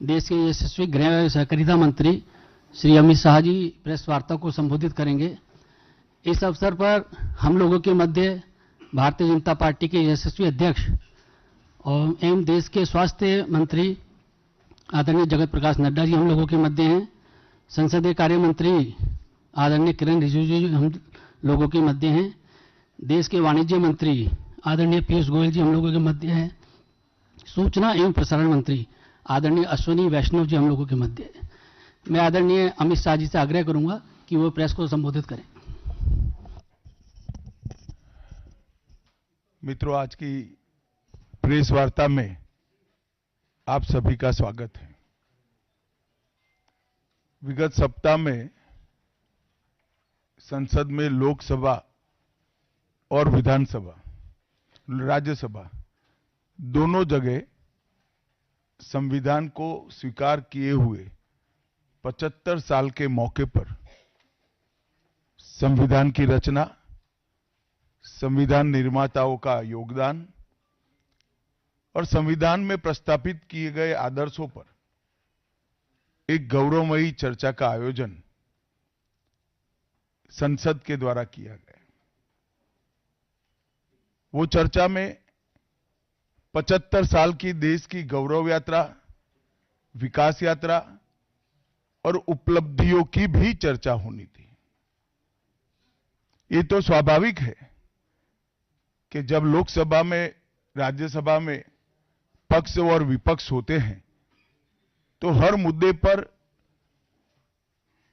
देश के यशस्वी गृह सहकारिता मंत्री श्री अमित शाह जी प्रेस वार्ता को संबोधित करेंगे। इस अवसर पर हम लोगों के मध्य भारतीय जनता पार्टी के यशस्वी अध्यक्ष और एवं देश के स्वास्थ्य मंत्री आदरणीय जगत प्रकाश नड्डा जी हम लोगों के मध्य हैं। संसदीय कार्य मंत्री आदरणीय किरण रिजिजू जी हम लोगों के मध्य हैं। देश के वाणिज्य मंत्री आदरणीय पीयूष गोयल जी हम लोगों के मध्य हैं। सूचना एवं प्रसारण मंत्री आदरणीय अश्विनी वैष्णव जी हम लोगों के मध्य हैं। मैं आदरणीय अमित शाह जी से आग्रह करूंगा कि वो प्रेस को संबोधित करें। मित्रों, आज की प्रेस वार्ता में आप सभी का स्वागत है। विगत सप्ताह में संसद में लोकसभा और विधानसभा, राज्यसभा दोनों जगह संविधान को स्वीकार किए हुए 75 साल के मौके पर संविधान की रचना, संविधान निर्माताओं का योगदान और संविधान में प्रस्तावित किए गए आदर्शों पर एक गौरवमयी चर्चा का आयोजन संसद के द्वारा किया गया। वो चर्चा में 75 साल की देश की गौरव यात्रा, विकास यात्रा और उपलब्धियों की भी चर्चा होनी थी। ये तो स्वाभाविक है कि जब लोकसभा में, राज्यसभा में पक्ष और विपक्ष होते हैं तो हर मुद्दे पर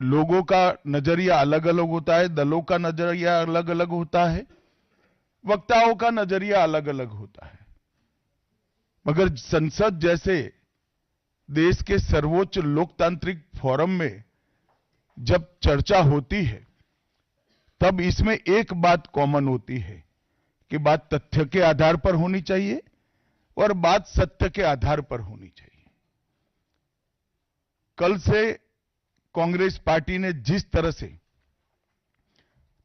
लोगों का नजरिया अलग अलग होता है, दलों का नजरिया अलग अलग होता है, वक्ताओं का नजरिया अलग अलग होता है। मगर संसद जैसे देश के सर्वोच्च लोकतांत्रिक फोरम में जब चर्चा होती है तब इसमें एक बात कॉमन होती है कि बात तथ्य के आधार पर होनी चाहिए और बात सत्य के आधार पर होनी चाहिए। कल से कांग्रेस पार्टी ने जिस तरह से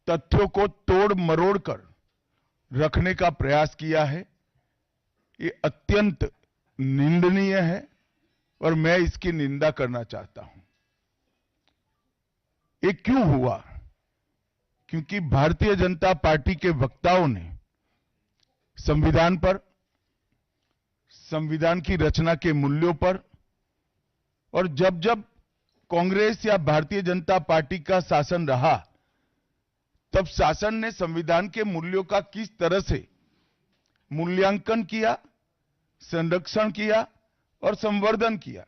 तथ्यों को तोड़ मरोड़ कर रखने का प्रयास किया है, ये अत्यंत निंदनीय है और मैं इसकी निंदा करना चाहता हूं। ये क्यों हुआ? क्योंकि भारतीय जनता पार्टी के वक्ताओं ने संविधान पर, संविधान की रचना के मूल्यों पर और जब जब कांग्रेस या भारतीय जनता पार्टी का शासन रहा तब शासन ने संविधान के मूल्यों का किस तरह से मूल्यांकन किया, संरक्षण किया और संवर्धन किया,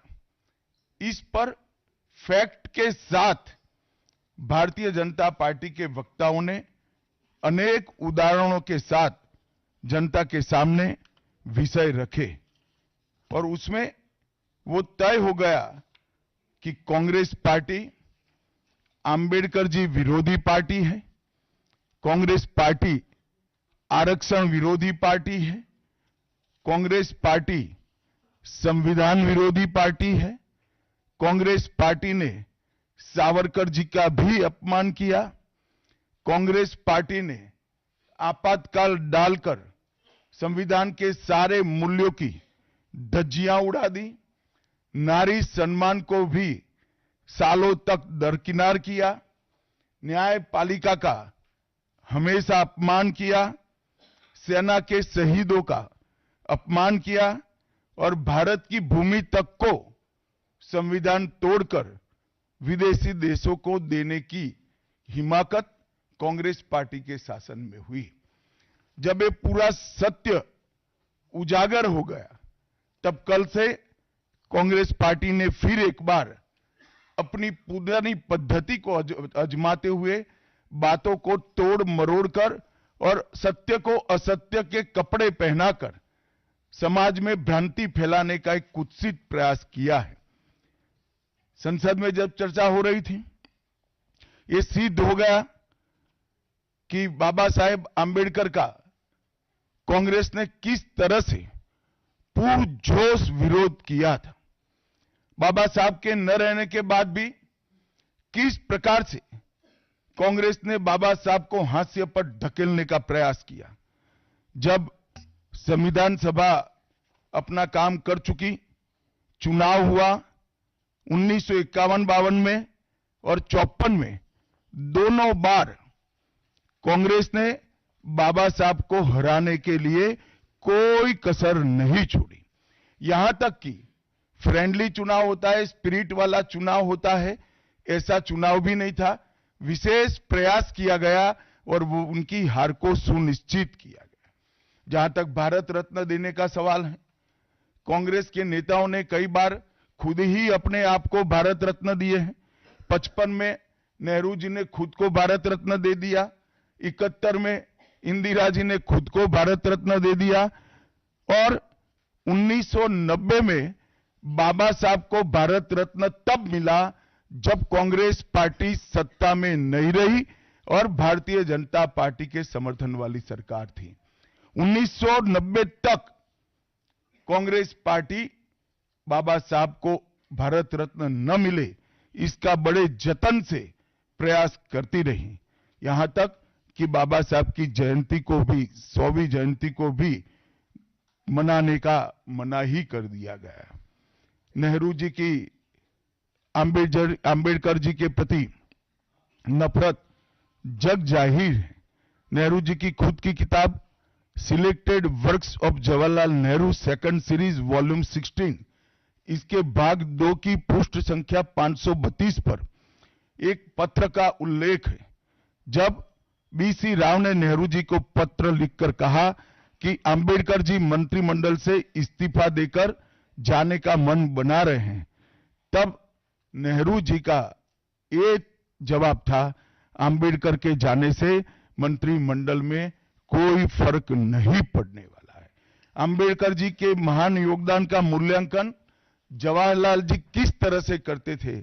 इस पर फैक्ट के साथ भारतीय जनता पार्टी के वक्ताओं ने अनेक उदाहरणों के साथ जनता के सामने विषय रखे और उसमें वो तय हो गया कि कांग्रेस पार्टी आंबेडकर जी विरोधी पार्टी है, कांग्रेस पार्टी आरक्षण विरोधी पार्टी है, कांग्रेस पार्टी संविधान विरोधी पार्टी है, कांग्रेस पार्टी ने सावरकर जी का भी अपमान किया, कांग्रेस पार्टी ने आपातकाल डालकर संविधान के सारे मूल्यों की धज्जियां उड़ा दी, नारी सम्मान को भी सालों तक दरकिनार किया, न्यायपालिका का हमेशा अपमान किया, सेना के शहीदों का अपमान किया और भारत की भूमि तक को संविधान तोड़कर विदेशी देशों को देने की हिमाकत कांग्रेस पार्टी के शासन में हुई। जब ये पूरा सत्य उजागर हो गया तब कल से कांग्रेस पार्टी ने फिर एक बार अपनी पुरानी पद्धति को आजमाते हुए बातों को तोड़ मरोड़ कर और सत्य को असत्य के कपड़े पहनाकर समाज में भ्रांति फैलाने का एक कुत्सित प्रयास किया है। संसद में जब चर्चा हो रही थी, ये सिद्ध हो गया कि बाबा साहेब आंबेडकर का कांग्रेस ने किस तरह से पुरजोश विरोध किया था। बाबा साहब के न रहने के बाद भी किस प्रकार से कांग्रेस ने बाबा साहब को हाशिए पर ढकेलने का प्रयास किया। जब संविधान सभा अपना काम कर चुकी, चुनाव हुआ 1951-52 में और 54 में, दोनों बार कांग्रेस ने बाबा साहब को हराने के लिए कोई कसर नहीं छोड़ी। यहां तक कि फ्रेंडली चुनाव होता है, स्पिरिट वाला चुनाव होता है, ऐसा चुनाव भी नहीं था। विशेष प्रयास किया गया और वो उनकी हार को सुनिश्चित किया गया। जहां तक भारत रत्न देने का सवाल है, कांग्रेस के नेताओं ने कई बार खुद ही अपने आप को भारत रत्न दिए हैं। 55 में नेहरू जी ने खुद को भारत रत्न दे दिया, 71 में इंदिरा जी ने खुद को भारत रत्न दे दिया और 1990 में बाबा साहब को भारत रत्न तब मिला जब कांग्रेस पार्टी सत्ता में नहीं रही और भारतीय जनता पार्टी के समर्थन वाली सरकार थी। 1990 तक कांग्रेस पार्टी बाबा साहब को भारत रत्न न मिले इसका बड़े जतन से प्रयास करती रही, यहां तक कि बाबा साहब की जयंती को भी, 100वीं जयंती को भी मनाने का मना ही कर दिया गया। नेहरू जी की अंबेडकर जी के प्रति नफरत जग जाहिर है। नेहरू जी की खुद की किताब selected works of Jawaharlal Nehru second series volume 16, इसके भाग 2 की पृष्ठ संख्या 532 पर एक पत्र का उल्लेख है, जब बीसी राव ने नेहरू जी को पत्र लिखकर कहा कि अंबेडकर जी मंत्रिमंडल से इस्तीफा देकर जाने का मन बना रहे हैं, तब नेहरू जी का एक जवाब था, अंबेडकर के जाने से मंत्रिमंडल में कोई फर्क नहीं पड़ने वाला है। अंबेडकर जी के महान योगदान का मूल्यांकन जवाहरलाल जी किस तरह से करते थे,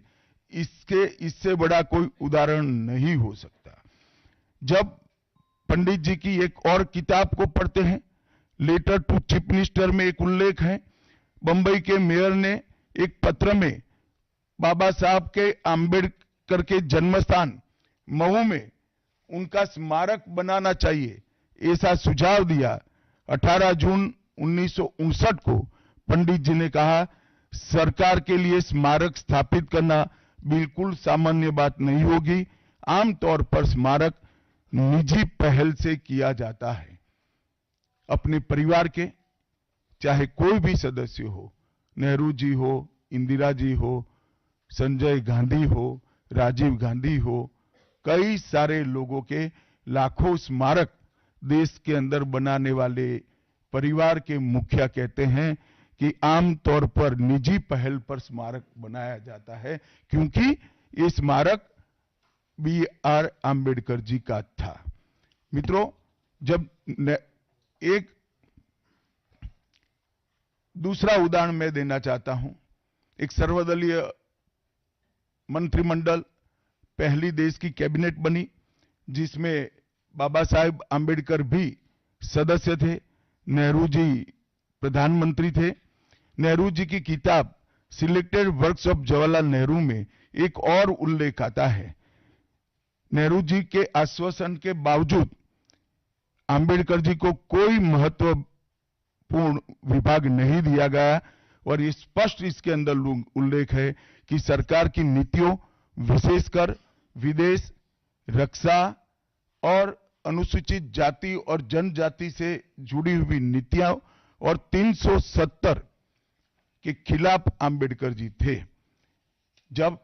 इससे बड़ा कोई उदाहरण नहीं हो सकता। जब पंडित जी की एक और किताब को पढ़ते हैं, लेटर टू चीफ मिनिस्टर में एक उल्लेख है, बंबई के मेयर ने एक पत्र में बाबा साहब के अंबेडकर के जन्मस्थान महू में उनका स्मारक बनाना चाहिए, ऐसा सुझाव दिया। 18 जून 1959 को पंडित जी ने कहा, सरकार के लिए स्मारक स्थापित करना बिल्कुल सामान्य बात नहीं होगी, आमतौर पर स्मारक निजी पहल से किया जाता है। अपने परिवार के चाहे कोई भी सदस्य हो, नेहरू जी हो, इंदिरा जी हो, संजय गांधी हो, राजीव गांधी हो, कई सारे लोगों के लाखों स्मारक देश के अंदर बनाने वाले परिवार के मुखिया कहते हैं कि आमतौर पर निजी पहल पर स्मारक बनाया जाता है, क्योंकि ये स्मारक B.R. आम्बेडकर जी का था। मित्रों, जब एक दूसरा उदाहरण मैं देना चाहता हूं, एक सर्वदलीय मंत्रिमंडल, पहली देश की कैबिनेट बनी जिसमें बाबा साहेब आम्बेडकर भी सदस्य थे, नेहरू जी प्रधानमंत्री थे। नेहरू जी की किताब selected works of Jawaharlal Nehru में एक और उल्लेख आता है, नेहरू जी के आश्वासन के बावजूद आम्बेडकर जी को कोई महत्वपूर्ण विभाग नहीं दिया गया और ये स्पष्ट इसके अंदर उल्लेख है कि सरकार की नीतियों, विशेषकर विदेश, रक्षा और अनुसूचित जाति और जनजाति से जुड़ी हुई नीतियां और 370 के खिलाफ आम्बेडकर जी थे। जब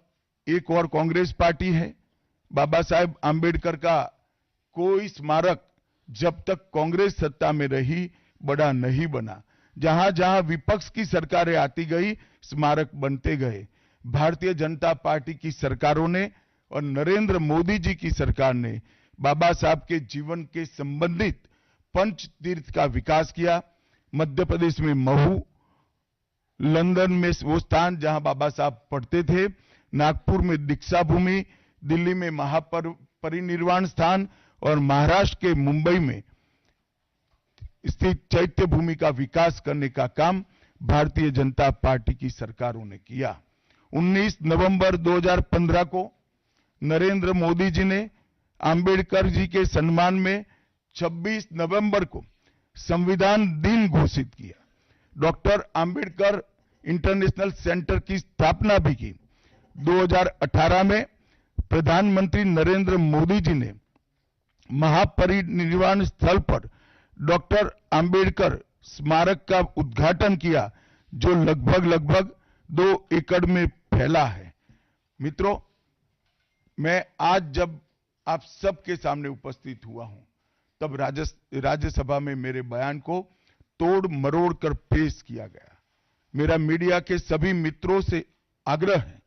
एक और कांग्रेस पार्टी है, बाबा साहेब आम्बेडकर का कोई स्मारक जब तक कांग्रेस सत्ता में रही बड़ा नहीं बना। जहां जहां विपक्ष की सरकारें आती गई, स्मारक बनते गए। भारतीय जनता पार्टी की सरकारों ने और नरेंद्र मोदी जी की सरकार ने बाबा साहब के जीवन के संबंधित पंच तीर्थ का विकास किया। मध्य प्रदेश में महू, लंदन में वो स्थान जहां बाबा साहब पढ़ते थे, नागपुर में दीक्षा भूमि, दिल्ली में महापरिनिर्वाण स्थान और महाराष्ट्र के मुंबई में स्थित चैत्य भूमि का विकास करने का काम भारतीय जनता पार्टी की सरकारों ने किया। 19 नवंबर 2015 को नरेंद्र मोदी जी ने आम्बेडकर जी के सम्मान में 26 नवंबर को संविधान दिन घोषित किया। डॉक्टर आम्बेडकर इंटरनेशनल सेंटर की स्थापना भी की। 2018 में प्रधानमंत्री नरेंद्र मोदी जी ने महापरिनिर्वाण स्थल पर डॉक्टर अंबेडकर स्मारक का उद्घाटन किया, जो लगभग 2 एकड़ में फैला है। मित्रों, मैं आज जब आप सबके सामने उपस्थित हुआ हूं, तब राज्यसभा में मेरे बयान को तोड़ मरोड़ कर पेश किया गया। मेरा मीडिया के सभी मित्रों से आग्रह है,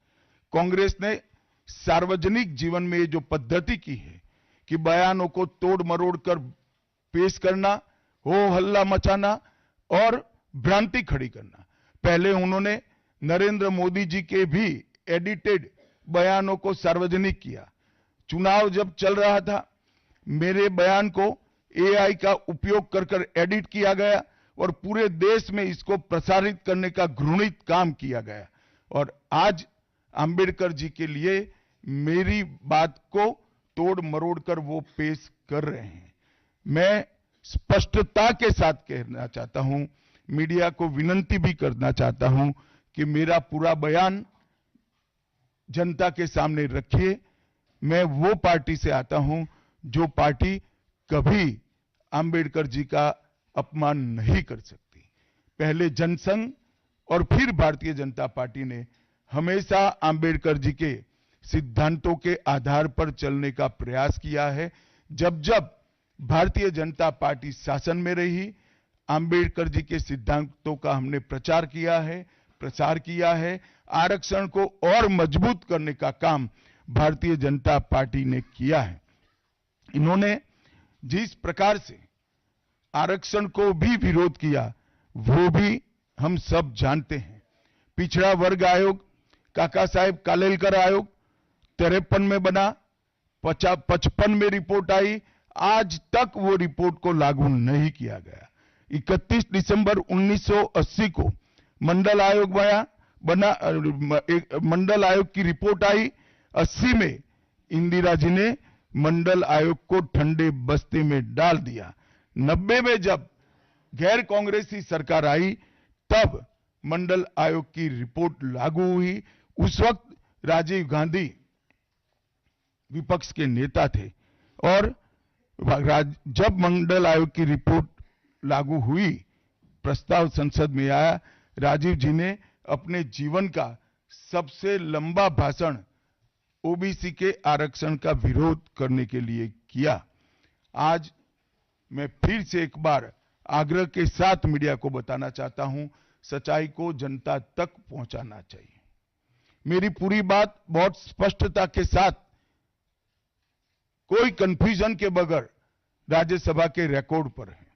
कांग्रेस ने सार्वजनिक जीवन में ये जो पद्धति की है कि बयानों को तोड़ मरोड़ कर पेश करना, हो हल्ला मचाना और भ्रांति खड़ी करना। पहले उन्होंने नरेंद्र मोदी जी के भी एडिटेड बयानों को सार्वजनिक किया। चुनाव जब चल रहा था, मेरे बयान को एआई का उपयोग कर एडिट किया गया और पूरे देश में इसको प्रसारित करने का घृणित काम किया गया। और आज अंबेडकर जी के लिए मेरी बात को तोड़ मरोड़ कर वो पेश कर रहे हैं। मैं स्पष्टता के साथ कहना चाहता हूं, मीडिया को विनती भी करना चाहता हूं कि मेरा पूरा बयान जनता के सामने रखिए। मैं वो पार्टी से आता हूं जो पार्टी कभी अंबेडकर जी का अपमान नहीं कर सकती। पहले जनसंघ और फिर भारतीय जनता पार्टी ने हमेशा अंबेडकर जी के सिद्धांतों के आधार पर चलने का प्रयास किया है। जब जब भारतीय जनता पार्टी शासन में रही, अंबेडकर जी के सिद्धांतों का हमने प्रचार किया है, प्रसार किया है। आरक्षण को और मजबूत करने का काम भारतीय जनता पार्टी ने किया है। इन्होंने जिस प्रकार से आरक्षण को भी विरोध किया, वो भी हम सब जानते हैं। पिछड़ा वर्ग आयोग, काका साहेब कालेलकर आयोग 53 में बना, 55 में रिपोर्ट आई, आज तक वो रिपोर्ट को लागू नहीं किया गया। 31 दिसंबर 1980 को मंडल आयोग बना, मंडल आयोग की रिपोर्ट आई। 80 में इंदिरा जी ने मंडल आयोग को ठंडे बस्ते में डाल दिया। 90 में जब गैर कांग्रेसी सरकार आई, तब मंडल आयोग की रिपोर्ट लागू हुई। उस वक्त राजीव गांधी विपक्ष के नेता थे और जब मंडल आयोग की रिपोर्ट लागू हुई, प्रस्ताव संसद में आया, राजीव जी ने अपने जीवन का सबसे लंबा भाषण ओबीसी के आरक्षण का विरोध करने के लिए किया। आज मैं फिर से एक बार आग्रह के साथ मीडिया को बताना चाहता हूं, सच्चाई को जनता तक पहुंचाना चाहिए। मेरी पूरी बात बहुत स्पष्टता के साथ, कोई कंफ्यूजन के बगैर राज्यसभा के रिकॉर्ड पर है।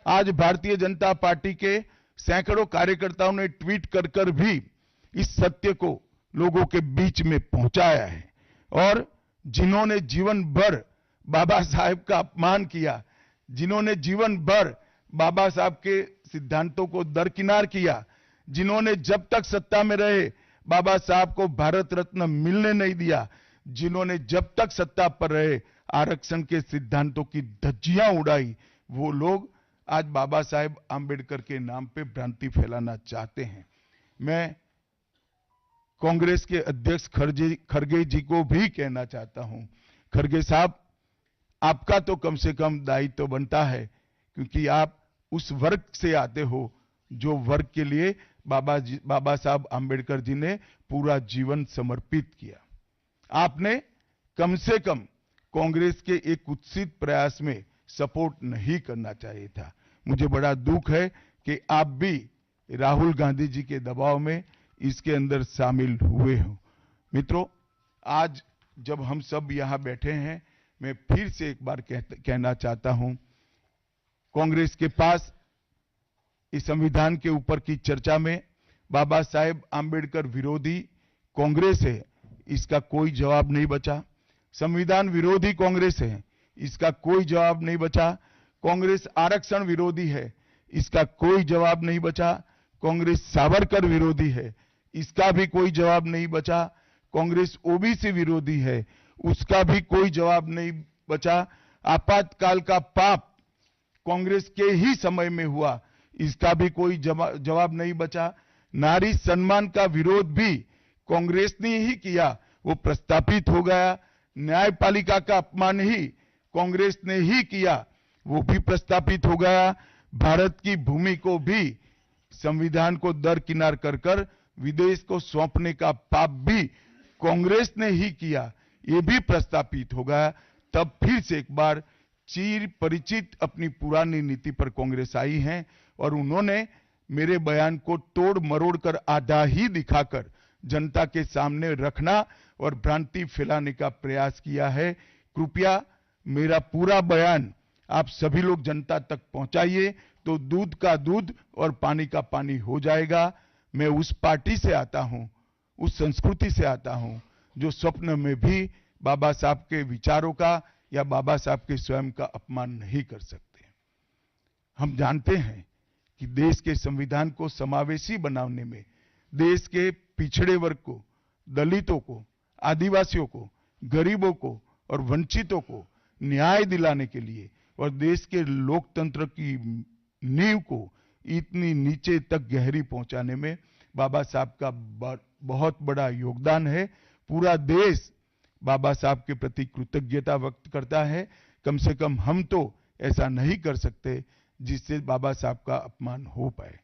आज भारतीय जनता पार्टी के सैकड़ों कार्यकर्ताओं ने ट्वीट कर भी इस सत्य को लोगों के बीच में पहुंचाया है। और जिन्होंने जीवन भर बाबा साहेब का अपमान किया, जिन्होंने जीवन भर बाबा साहब के सिद्धांतों को दरकिनार किया, जिन्होंने जब तक सत्ता में रहे बाबा साहब को भारत रत्न मिलने नहीं दिया, जिन्होंने जब तक सत्ता पर रहे आरक्षण के सिद्धांतों की धज्जियां उड़ाई, वो लोग आज बाबा साहेब आंबेडकर के नाम पे भ्रांति फैलाना चाहते हैं। मैं कांग्रेस के अध्यक्ष खड़गे जी को भी कहना चाहता हूं, खड़गे साहब, आपका तो कम से कम दायित्व बनता है, क्योंकि आप उस वर्ग से आते हो जो वर्ग के लिए बाबा साहब आंबेडकर जी ने पूरा जीवन समर्पित किया। आपने कम से कम कांग्रेस के एक कुत्सित प्रयास में सपोर्ट नहीं करना चाहिए था। मुझे बड़ा दुख है कि आप भी राहुल गांधी जी के दबाव में इसके अंदर शामिल हुए हो। मित्रों, आज जब हम सब यहां बैठे हैं, मैं फिर से एक बार कहना चाहता हूं, कांग्रेस के पास इस संविधान के ऊपर की चर्चा में बाबा साहेब आंबेडकर विरोधी कांग्रेस है, इसका कोई जवाब नहीं बचा। संविधान विरोधी कांग्रेस है, इसका कोई जवाब नहीं बचा। कांग्रेस आरक्षण विरोधी है, इसका कोई जवाब नहीं बचा। कांग्रेस सावरकर विरोधी है, इसका भी कोई जवाब नहीं बचा। कांग्रेस ओबीसी विरोधी है, उसका भी कोई जवाब नहीं बचा। आपातकाल का पाप कांग्रेस के ही समय में हुआ, इसका भी कोई जवाब नहीं बचा। नारी सम्मान का विरोध भी कांग्रेस ने ही किया, वो प्रस्तापित हो गया। न्यायपालिका का अपमान ही कांग्रेस ने ही किया, वो भी प्रस्तापित हो गया। भारत की भूमि को भी संविधान को दरकिनार कर कर विदेश को सौंपने का पाप भी कांग्रेस ने ही किया, ये भी प्रस्तापित हो गया। तब फिर से एक बार चिर परिचित अपनी पुरानी नीति पर कांग्रेस आई है और उन्होंने मेरे बयान को तोड़ मरोड़ कर आधा ही दिखाकर जनता के सामने रखना और भ्रांति फैलाने का प्रयास किया है। कृपया मेरा पूरा बयान आप सभी लोग जनता तक पहुंचाइए, तो दूध का दूध और पानी का पानी हो जाएगा। मैं उस पार्टी से आता हूं, उस संस्कृति से आता हूं जो स्वप्न में भी बाबा साहब के विचारों का या बाबा साहब के स्वयं का अपमान नहीं कर सकते। हम जानते हैं कि देश के संविधान को समावेशी बनाने में देश के पिछड़े वर्ग को, दलितों को, आदिवासियों को, गरीबों को और वंचितों को न्याय दिलाने के लिए और देश के लोकतंत्र की नींव को इतनी नीचे तक गहरी पहुंचाने में बाबा साहब का बहुत बड़ा योगदान है। पूरा देश बाबा साहब के प्रति कृतज्ञता व्यक्त करता है। कम से कम हम तो ऐसा नहीं कर सकते जिससे बाबा साहब का अपमान हो पाए।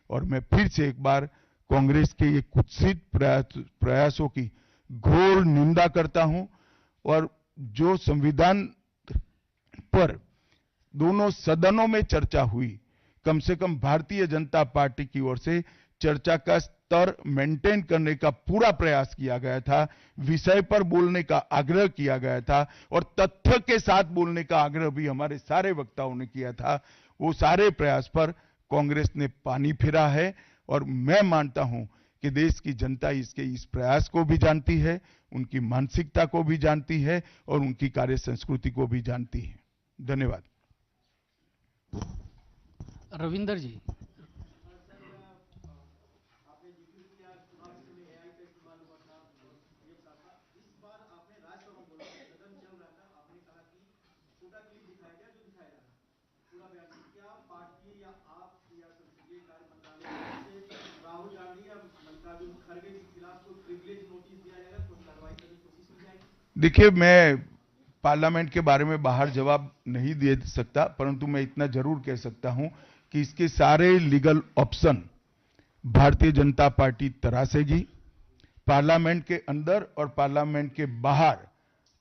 और मैं फिर से एक बार कांग्रेस के ये कुत्सित प्रयासों की घोर निंदा करता हूं और जो संविधान पर दोनों सदनों में चर्चा हुई, कम से कम भारतीय जनता पार्टी की ओर से चर्चा का स्तर मेंटेन करने का पूरा प्रयास किया गया था, विषय पर बोलने का आग्रह किया गया था और तथ्य के साथ बोलने का आग्रह भी हमारे सारे वक्ताओं ने किया था। वो सारे प्रयास पर कांग्रेस ने पानी फेरा है और मैं मानता हूं कि देश की जनता इसके इस प्रयास को भी जानती है, उनकी मानसिकता को भी जानती है और उनकी कार्य संस्कृति को भी जानती है। धन्यवाद। रविंदर जी। देखिए, मैं पार्लियामेंट के बारे में बाहर जवाब नहीं दे सकता, परंतु मैं इतना जरूर कह सकता हूं कि इसके सारे legal option Bharatiya Janata party तरासेगी। Parliament के अंदर और पार्लियामेंट के बाहर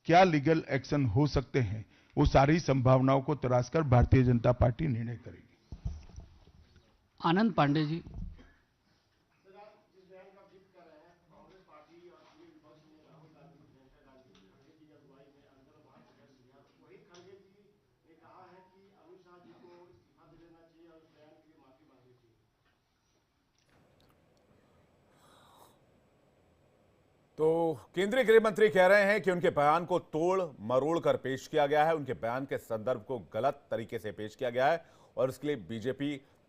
क्या लीगल एक्शन हो सकते हैं, वो सारी संभावनाओं को तराशकर भारतीय जनता पार्टी निर्णय करेगी। आनंद पांडे जी। तो केंद्रीय गृह मंत्री कह रहे हैं कि उनके बयान को तोड़ मरोड़ कर पेश किया गया है, उनके बयान के संदर्भ को गलत तरीके से पेश किया गया है और इसके लिए बीजेपी